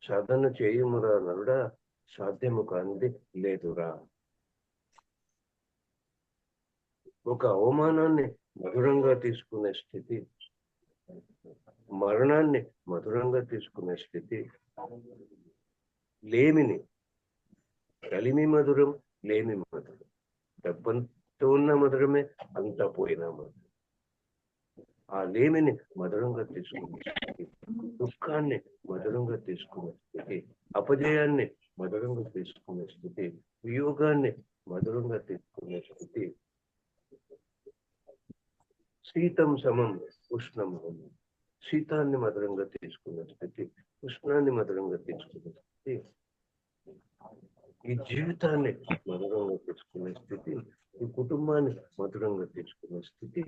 Speaker 1: సాధన చేయుమురా నరుడా, సాధ్యము కానిది లేదురా. ఒక అవమానాన్ని మధురంగా తీసుకునే స్థితి, మరణాన్ని మధురంగా తీసుకునే స్థితి, లేమిని, కలిమి మధురం, లేమి మధురం. డబ్బంతో ఉన్న మధురమే, అంతా పోయినా మధురం. ఆ లేమిని మధురంగా తీసుకునే స్థితి, దుఃఖాన్ని మధురంగా తీసుకునే స్థితి, అపజయాన్ని మధురంగా తీసుకునే స్థితి, వియోగాన్ని మధురంగా తీసుకునే స్థితి, శీతం సమం ఉష్ణం, శీతాన్ని మధురంగా తీసుకునే స్థితి, ఉష్ణాన్ని మధురంగా తీసుకునే స్థితి, ఈ జీవితాన్ని మధురంగా తీసుకునే స్థితి, ఈ కుటుంబాన్ని మధురంగా తీసుకునే స్థితి,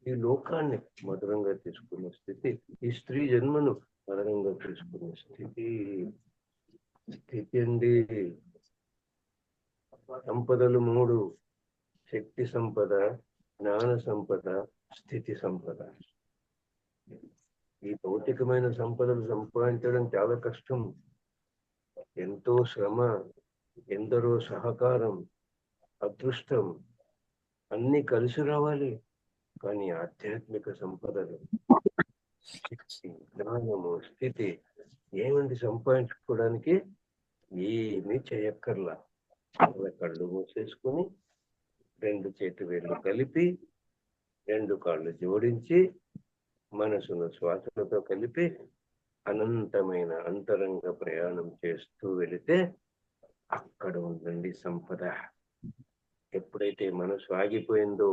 Speaker 1: ఈ లోకాన్ని మధురంగా తీసుకునే స్థితి, ఈ స్త్రీ జన్మను మధురంగా తీసుకునే స్థితి. స్థితి అండి. సంపదలు మూడు: శక్తి సంపద, జ్ఞాన సంపద, స్థితి సంపద. ఈ భౌతికమైన సంపదలు సంపాదించడం చాలా కష్టం. ఎంతో శ్రమ, ఎందరో సహకారం, అదృష్టం, అన్ని కలిసి రావాలి. కానీ ఆధ్యాత్మిక సంపదలు, శక్తి, జ్ఞానము, స్థితి ఏమంది సంపాదించుకోవడానికి ఏమీ చేయక్కర్లా. అలా కళ్ళు మూసేసుకుని 2 చేతి వేళ్ళు కలిపి 2 కాళ్ళు జోడించి మనసును శ్వాసలతో కలిపి అనంతమైన అంతరంగ ప్రయాణం చేస్తూ వెళితే అక్కడ ఉందండి సంపద. ఎప్పుడైతే మనసు ఆగిపోయిందో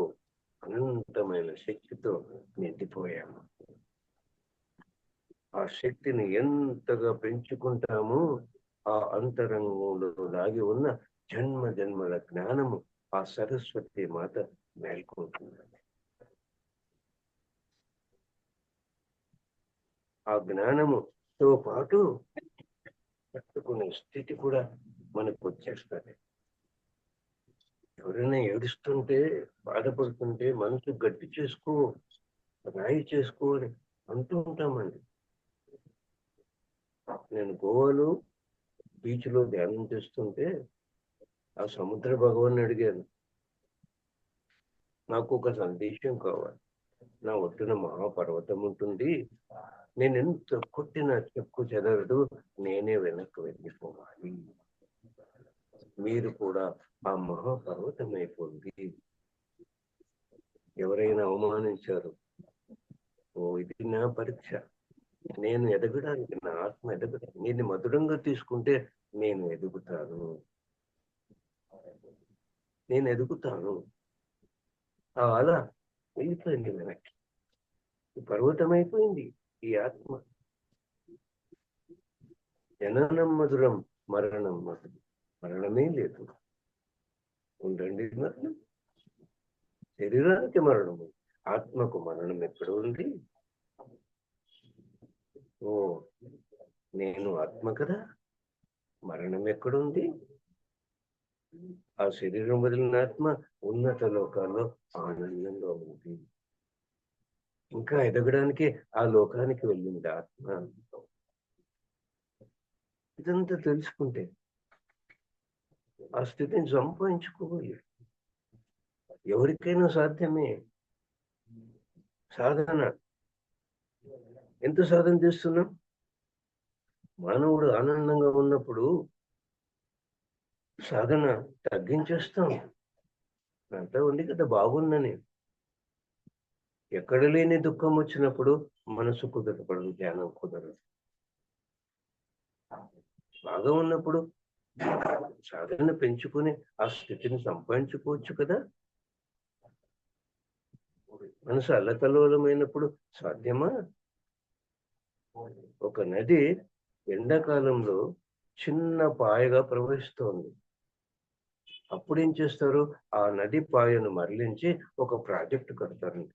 Speaker 1: అనంతమైన శక్తితో నిండిపోయాము. ఆ శక్తిని ఎంతగా పెంచుకుంటామో ఆ అంతరంగంలో దాగి ఉన్న జన్మ జన్మల జ్ఞానము ఆ సరస్వతి మాత మేల్కొంటుంది. ఆ జ్ఞానముతో పాటు పట్టుకునే స్థితి కూడా మనకు వచ్చేస్తుంది. ఎవరైనా ఏడుస్తుంటే, బాధపడుతుంటే మనసు గట్టి చేసుకో, రాయి చేసుకో అని అంటూ ఉంటామండి. నేను గోవాలో బీచ్ లో ధ్యానం చేస్తుంటే ఆ సముద్ర భగవాన్ని అడిగాను, నాకు ఒక సందేశం కావాలి. నా ఒడ్డున మహాపర్వతం ఉంటుంది, నేను ఎంత కొట్టిన చెక్కు చెదరదు, నేనే వెనక్కి వెళ్ళిపోవాలి. మీరు కూడా ఆ మహాపర్వతం అయిపోండి. ఎవరైనా అవమానించారు, ఓ ఇది నా పరీక్ష, నేను ఎదగడానికి, నా ఆత్మ ఎదగడానికి, నేను మధురంగా తీసుకుంటే నేను ఎదుగుతాను, నేను ఎదుగుతాను. అలా వెళ్ళిపోయింది వెనక్కి. పర్వతం అయిపోయింది ఈ ఆత్మ. జననం మధురం, మరణం మధురం. మరణమే లేదు. ఉండండి మరణం, శరీరానికి మరణము, ఆత్మకు మరణం ఎక్కడ ఉంది? ఓ నేను ఆత్మ కదా, మరణం ఎక్కడుంది? ఆ శరీరం వదిలిన ఆత్మ ఉన్నత లోకాల్లో ఆనందంగా ఉంది. ఇంకా ఎదగడానికి ఆ లోకానికి వెళ్ళింది ఆత్మ. ఇదంతా తెలుసుకుంటే ఆ స్థితిని సంపాదించుకోవాలి. ఎవరికైనా సాధ్యమే. సాధన ఎంత సాధన చేస్తున్నాం? మానవుడు ఆనందంగా ఉన్నప్పుడు సాధన తగ్గించేస్తాం. అంతా ఉంది కదా బాగుందని. ఎక్కడ లేని దుఃఖం వచ్చినప్పుడు మనసు కుదరపడదు, ధ్యానం కుదరదు. బాగా ఉన్నప్పుడు సాధన పెంచుకొని ఆ స్థితిని సంపాదించుకోవచ్చు కదా. మనసు అల్లకల్లోలమైనప్పుడు సాధ్యమా? ఒక నది ఎండాకాలంలో చిన్న పాయగా ప్రవహిస్తోంది. అప్పుడు ఏం చేస్తారు? ఆ నది పాయను మరలించి ఒక ప్రాజెక్టు కడతారండి.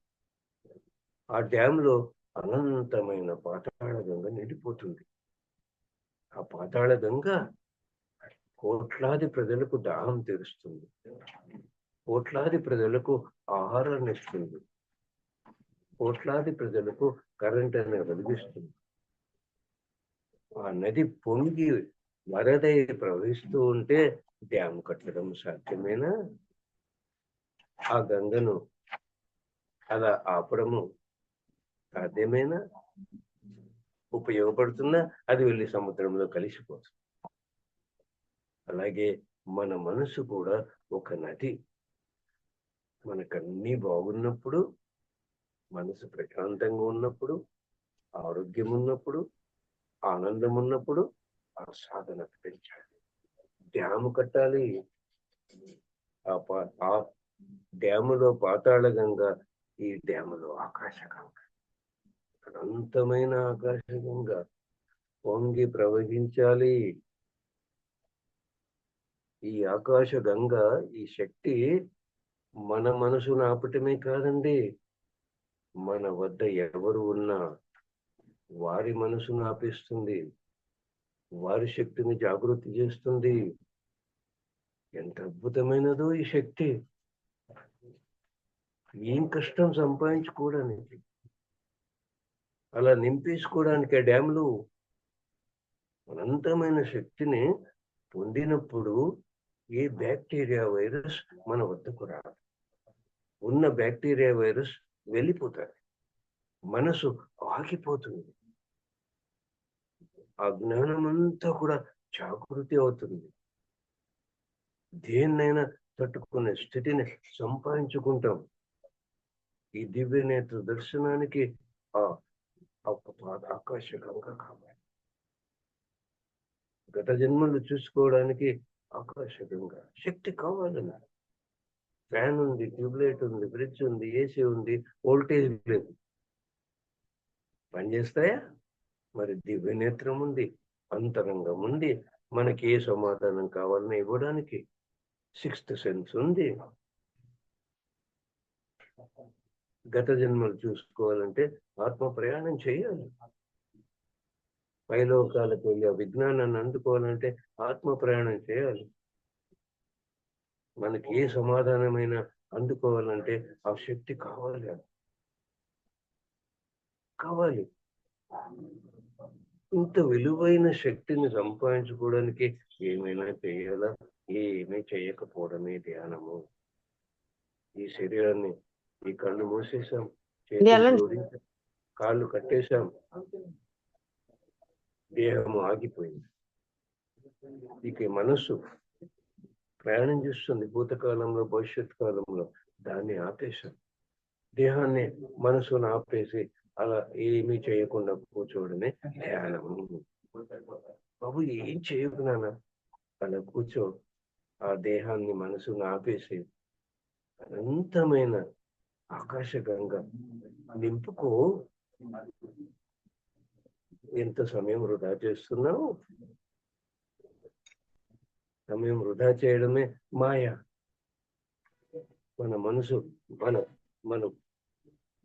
Speaker 1: ఆ డ్యామ్ లో అనంతమైన పాతాళ గంగ నిండిపోతుంది. ఆ పాతాళ గంగ కోట్లాది ప్రజలకు దాహం తీరుస్తుంది, కోట్లాది ప్రజలకు ఆహారాన్ని ఇస్తుంది, కోట్లాది ప్రజలకు కరెంట్ అని వెలిగిస్తుంది. ఆ నది పొంగి వరదై ప్రవహిస్తూ ఉంటే డ్యామ్ కట్టడం సాధ్యమేనా? ఆ గంగను అలా ఆపడము సాధ్యమేనా? ఉపయోగపడుతుందా? అది వెళ్ళి సముద్రంలో కలిసిపోతుంది. అలాగే మన మనసు కూడా ఒక నది. మనకన్నీ బాగున్నప్పుడు, మనసు ప్రశాంతంగా ఉన్నప్పుడు, ఆరోగ్యం ఉన్నప్పుడు, ఆనందం ఉన్నప్పుడు ఆ సాధన పెంచాలి. డ్యాము కట్టాలి. ఆ డ్యాములో పాతాళ గంగ, ఈ డ్యాములో ఆకాశ గంగ. అనంతమైన ఆకాశ గంగ పొంగి ప్రవహించాలి. ఈ ఆకాశ గంగ, ఈ శక్తి మన మనసును ఆపటమే కాదండి, మన వద్ద ఎవరు ఉన్నా వారి మనసును ఆపిస్తుంది, వారి శక్తిని జాగృతి చేస్తుంది. ఎంత అద్భుతమైనదో ఈ శక్తి. ఏం కష్టం సంపాదించుకోవడానికి, అలా నింపేసుకోవడానికి. ఆ డ్యాములు అనంతమైన శక్తిని పొందినప్పుడు ఏ బ్యాక్టీరియా, వైరస్ మన వద్దకు రాదు. ఉన్న బ్యాక్టీరియా వైరస్ వెళ్ళిపోతాయి, మనసు ఆగిపోతుంది, ఆ జ్ఞానం అంతా కూడా జాగృతి అవుతుంది, దేన్నైనా తట్టుకునే స్థితిని సంపాదించుకుంటాం. ఈ దివ్య నేత్ర దర్శనానికి ఆ ఆకాశకంగా కావాలి. గత జన్మలు చూసుకోవడానికి ఆకాశకంగా శక్తి కావాలన్నా. ఫ్యాన్ ఉంది, ట్యూబ్లైట్ ఉంది, ఫ్రిడ్జ్ ఉంది, ఏసీ ఉంది, వోల్టేజ్ లేదు, పనిచేస్తాయా? మరి దివ్య నేత్రం ఉంది, అంతరంగం ఉంది, మనకి ఏ సమాధానం కావాలని ఇవ్వడానికి సిక్స్త్ సెన్స్ ఉంది. గత జన్మలు చూసుకోవాలంటే ఆత్మ ప్రయాణం చేయాలి. పైలోకాలకు వెళ్ళి ఆ విజ్ఞానాన్ని అందుకోవాలంటే ఆత్మ ప్రయాణం చేయాలి. మనకి ఏ సమాధానమైనా అందుకోవాలంటే ఆ శక్తి కావాలి. ఇంత విలువైన శక్తిని సంపాదించుకోవడానికి ఏమైనా చేయాలా? ఏమీ చేయకపోవడమే ధ్యానము. ఈ శరీరాన్ని, ఈ కళ్ళు మూసేసాం, చేతులు జోడించాం, కాళ్ళు కట్టేశాం, దేహము ఆగిపోయింది. ఇక మనస్సు ప్రయాణం చేస్తుంది భూతకాలంలో, భవిష్యత్ కాలంలో. దాన్ని ఆపేశాం. దేహాన్ని, మనసును ఆపేసి అలా ఏమీ చేయకుండా కూర్చోవడమే ధ్యానము. బాబు ఏం చేయకున్నానా అలా కూర్చో, ఆ దేహాన్ని, మనసును ఆపేసి అనంతమైన ఆకాశగంగా నింపుకో. ఎంత సమయం వృధా చేస్తున్నావు? సమయం వృధా చేయడమే మాయ. మన మనసు మన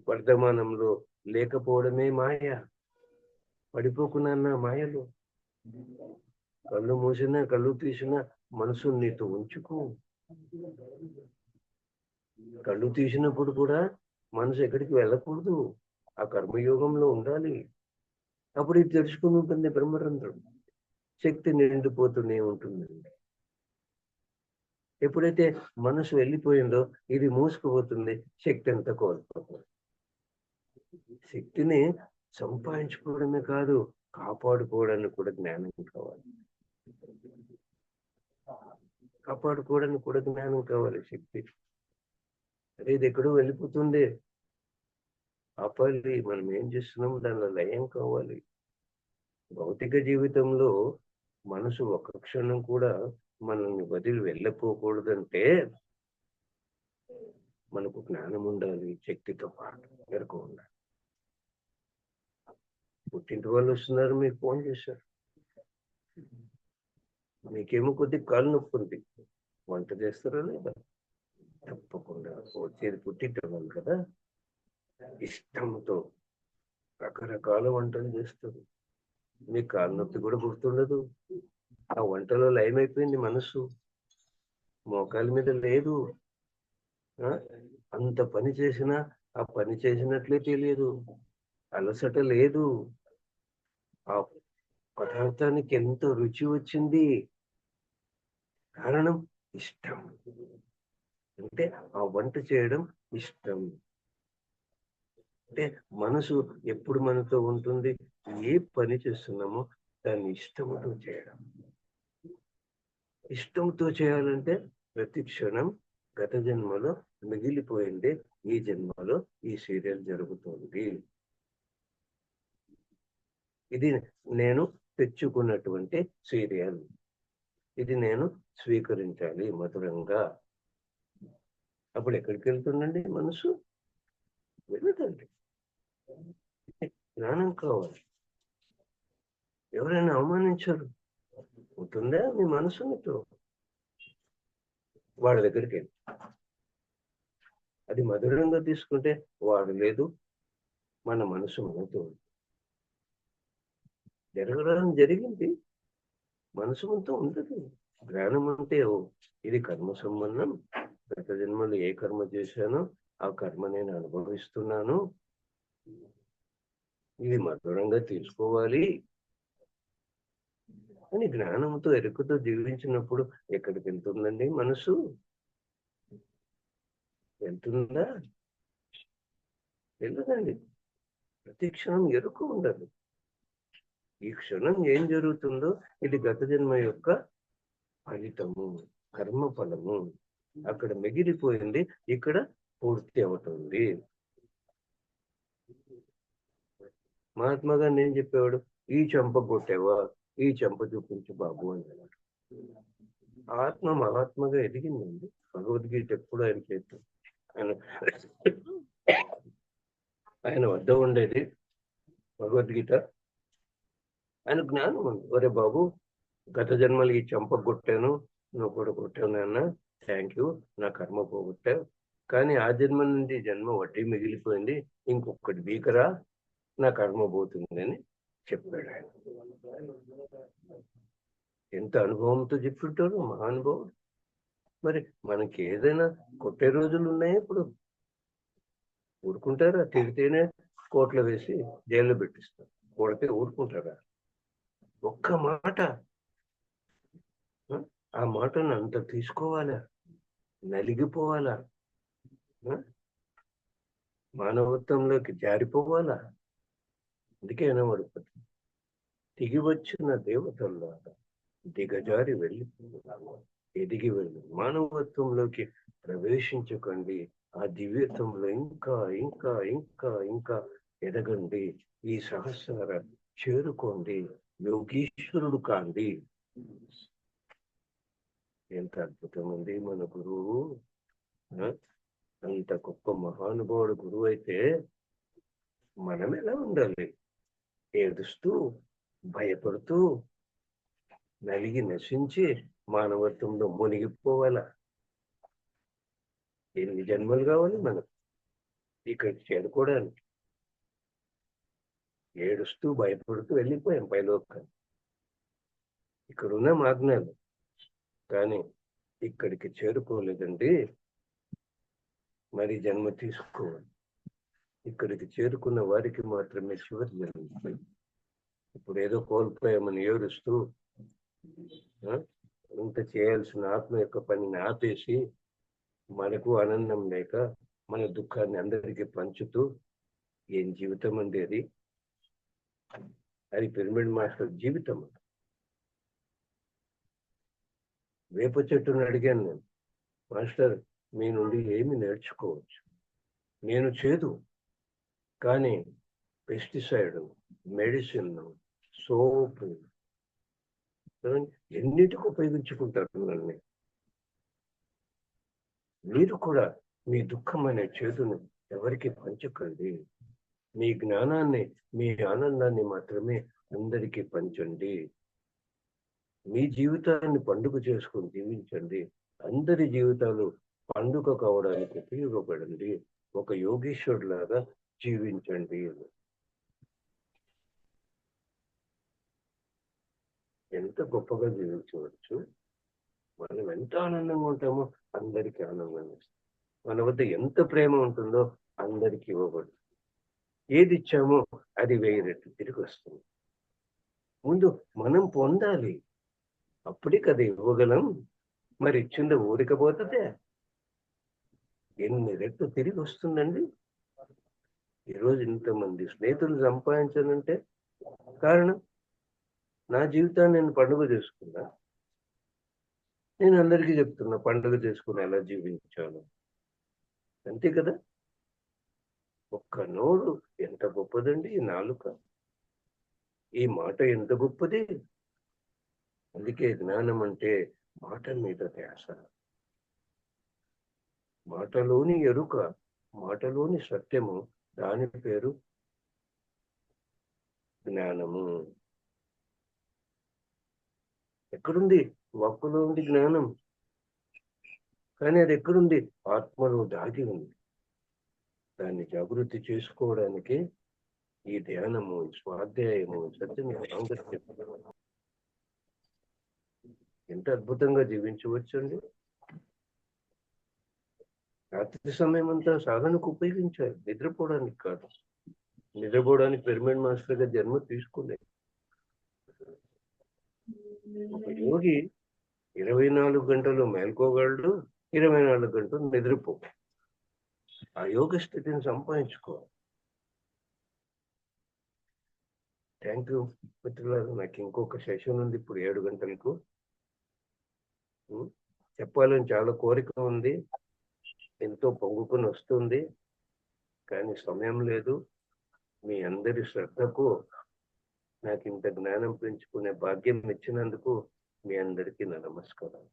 Speaker 1: వర్ధమానంలో లేకపోవడమే మాయ. పడిపోకున్నా మాయలో. కళ్ళు మూసినా కళ్ళు తీసినా మనసు నీతో ఉంచుకో. కళ్ళు తీసినప్పుడు కూడా మనసు ఎక్కడికి వెళ్ళకూడదు, ఆ కర్మయోగంలో ఉండాలి. అప్పుడు ఇది తెలుసుకుని ఉంటుంది బ్రహ్మరంధ్రం. శక్తి నిండిపోతూనే ఉంటుందండి. ఎప్పుడైతే మనసు వెళ్ళిపోయిందో ఇది మూసుకుపోతుంది, శక్తి అంతా కోల్పోతుంది. శక్తిని సంపాదించుకోవడమే కాదు, కాపాడుకోవడానికి కూడా జ్ఞానం కావాలి. కాపాడుకోవడానికి కూడా జ్ఞానం కావాలి. శక్తి అదే ఇది ఎక్కడో వెళ్ళిపోతుంది, ఆపాలి. మనం ఏం చేస్తున్నాం దానిలో లయం కావాలి. భౌతిక జీవితంలో మనసు ఒక క్షణం కూడా మనల్ని వదిలి వెళ్ళపోకూడదంటే మనకు జ్ఞానం ఉండాలి, శక్తితో పాటు మెరకు ఉండాలి. పుట్టింటి వాళ్ళు వస్తున్నారు, మీకు ఫోన్ చేశారు, మీకేమో కొద్దిగా కాలు నొప్పి ఉంది, వంట చేస్తారా లేదా? తప్పకుండా వచ్చేది పుట్టింటి వాళ్ళు కదా, ఇష్టంతో రకరకాల వంటలు చేస్తారు. మీ కాలు నొప్పి కూడా గుర్తుండదు. ఆ వంటలో లయమైపోయింది మనసు, మోకాల మీద లేదు. అంత పని చేసినా ఆ పని చేసినట్లే తెలియదు, అలసట లేదు. ఆ పదార్థానికి ఎంత రుచి వచ్చింది, కారణం ఇష్టం. అంటే ఆ వంట చేయడం ఇష్టం. అంటే మనసు ఎప్పుడు మనతో ఉంటుంది, ఏ పని చేస్తున్నామో దాన్ని ఇష్టంతో చేయడం. ఇష్టంతో చేయాలంటే ప్రతి క్షణం గత జన్మలో మిగిలిపోయింది ఈ జన్మలో ఈ సీరియల్ జరుగుతుంది. ఇది నేను తెచ్చుకున్నటువంటి సీరియల్, ఇది నేను స్వీకరించాలి మధురంగా. అప్పుడు ఎక్కడికి వెళ్తుందండి మనసు? వెళ్ళదండి. జ్ఞానం కావాలి. ఎవరైనా అవమానించారు, ఉంటుందా మీ మనసు మీతో? వాళ్ళ దగ్గరికి వెళ్ళి అది మధురంగా తీసుకుంటే వాడు లేదు, మన మనసు మనతో జరగడం జరిగింది, మనసు మనతో ఉంటుంది. జ్ఞానం అంటే ఇది కర్మ సంబంధం, గత జన్మలో ఏ కర్మ చేశానో ఆ కర్మ నేను అనుభవిస్తున్నాను, ఇది మధురంగా తీసుకోవాలి అని జ్ఞానంతో ఎరుకతో జీవించినప్పుడు ఎక్కడికి వెళ్తుందండి మనసు? వెళ్తుందా? వెళ్ళదండి. ప్రతి క్షణం ఎరుక ఉండదు. ఈ క్షణం ఏం జరుగుతుందో ఇది గత జన్మ యొక్క ఫలితము, కర్మ ఫలము. అక్కడ మిగిలిపోయింది ఇక్కడ పూర్తి అవుతుంది. మహాత్మా గాంధీ ఏం చెప్పేవాడు? ఈ చెంప కొట్టేవా, ఈ చెంప చూపించు బాబు అని అన్నాడు. ఆత్మ మహాత్మగా ఎదిగిందండి. భగవద్గీత ఎప్పుడు ఆయన చేస్తూ ఆయన వద్ద ఉండేది భగవద్గీత. ఆయన జ్ఞానం ఉంది. ఒరే బాబు, గత జన్మలు ఈ చెంప కొట్టాను, నువ్వు కూడా కొట్టావు నాన్న, థ్యాంక్ యూ, నా కర్మ పోగొట్టావు. కానీ ఆ జన్మ నుండి జన్మ వడ్డీ మిగిలిపోయింది, ఇంకొకటి బీకరా, నా కర్మ పోతుందని చెప్పాడు ఆయన. ఎంత అనుభవంతో చెప్తుంటారు మహానుభావుడు. మరి మనకి ఏదైనా కొట్టే రోజులు ఉన్నాయా? ఇప్పుడు ఊరుకుంటారా? తిరిగితేనే కోట్లు వేసి జైల్లో పెట్టిస్తారు. కొడితే ఊరుకుంటారా? ఒక్క మాట, ఆ మాటను అంత తీసుకోవాలా, నలిగిపోవాలా, మానవత్వంలోకి జారిపోవాలా? అందుకే అనవాడు, దిగి వచ్చిన దేవతల్లాగా దిగజారి వెళ్ళిపోవాలి, ఎదిగి వెళ్ళి మానవత్వంలోకి ప్రవేశించకండి. ఆ దివ్యత్వంలో ఇంకా ఇంకా ఇంకా ఇంకా ఎదగండి. ఈ సహస్ర చేరుకోండి, యోగీశ్వరుడు కాండి. ఎంత అద్భుతం ఉంది మన గురువు. అంత గొప్ప మహానుభావుడు గురువు అయితే మనం ఎలా ఉండాలి? ఏడుస్తూ, భయపడుతూ, నలిగి నశించి మానవత్వంలో మునిగిపోవాలా? ఎన్ని జన్మలు కావాలి మనకు ఇక్కడికి చేరుకోవడానికి? ఏడుస్తూ భయపడుతూ వెళ్ళిపోయాం పైలోకాన్ని. ఇక్కడున్న ఆజ్ఞలు, కానీ ఇక్కడికి చేరుకోలేదండి. మరి జన్మ తీసుకోవాలి. ఇక్కడికి చేరుకున్న వారికి మాత్రమే చివరి జన్మ. ఇప్పుడు ఏదో కోల్పోయామని ఏడుస్తూ ఇంత చేయాల్సిన ఆత్మ యొక్క పనిని ఆపేసి మనకు ఆనందం లేక మన దుఃఖాన్ని అందరికీ పంచుతూ ఏం జీవితం అండి అది? అది పిరమిడ్ మాస్టర్ జీవితం. వేప చెట్టును అడిగాను నేను, మాస్టర్ మీ నుండి ఏమి నేర్చుకోవచ్చు? నేను చేదు, కానీ పెస్టిసైడ్, మెడిసిన్, సోపు ఎన్నిటికి ఉపయోగించుకుంటారు నన్ను. మీరు కూడా మీ దుఃఖం అనే చేదును ఎవరికి పంచకండి. మీ జ్ఞానాన్ని, మీ ఆనందాన్ని మాత్రమే అందరికీ పంచండి. మీ జీవితాన్ని పండుగ చేసుకుని జీవించండి. అందరి జీవితాలు పండుగ కావడానికి ఉపయోగపడండి. ఒక యోగీశ్వరులాగా జీవించండి. ఎంత గొప్పగా జీవించవచ్చు. మనం ఎంత ఆనందంగా ఉంటామో అందరికీ ఆనందంగా ఇస్తాం. మన వద్ద ఎంత ప్రేమ ఉంటుందో అందరికీ ఇవ్వబడుతుంది. ఏది ఇచ్చామో అది 1000 రెట్లు తిరిగి వస్తుంది. ముందు మనం పొందాలి, అప్పుడే కదా ఇవ్వగలం. మరి ఇచ్చింది ఊరికపోతే ఎన్ని రెట్లు తిరిగి వస్తుందండి. ఈరోజు ఇంతమంది స్నేహితులు సంపాదించానంటే కారణం నా జీవితాన్ని నేను పండుగ చేసుకున్నా. నేను అందరికీ చెప్తున్నా పండుగ చేసుకుని ఎలా జీవించాను. అంతే కదా. ఒక్క నోరు ఎంత గొప్పదండి, ఈ నాలుక, ఈ మాట ఎంత గొప్పది. అందుకే జ్ఞానం అంటే మాట మీద ధ్యాస, మాటలోని ఎరుక, మాటలోని సత్యము, దాని పేరు జ్ఞానము. ఎక్కడుంది? వాక్కులో ఉంది జ్ఞానం, కానీ అది ఎక్కడుంది? ఆత్మలో దాగి ఉంది. దాన్ని జాగృతి చేసుకోవడానికి ఈ ధ్యానము, స్వాధ్యాయము, సత్యము, సాంగత్యము ఎంత అద్భుతంగా జీవించవచ్చండి. రాత్రి సమయం అంతా సాధనకు ఉపయోగించాలి, నిద్రపోవడానికి కాదు. నిద్రపోవడానికి పిరమిడ్ మాస్టర్ గా జన్మ తీసుకోలేదు. ఒక యోగి 24 గంటలు మేల్కోగలడు, 24 గంటలు నిద్రపో. ఆ యోగ స్థితిని సంపాదించుకో. థ్యాంక్ యూ మిత్రులారా. నాకు ఇంకొక సెషన్ ఉంది ఇప్పుడు 7 గంటలకు. చెప్పాలని చాలా కోరిక ఉంది, ఎంతో పొంగుకొని వస్తుంది, కానీ సమయం లేదు. మీ అందరి శ్రద్ధకు నాకు ఇంత జ్ఞానం పెంచుకునే భాగ్యం ఇచ్చినందుకు మీ అందరికీ నా నమస్కారం.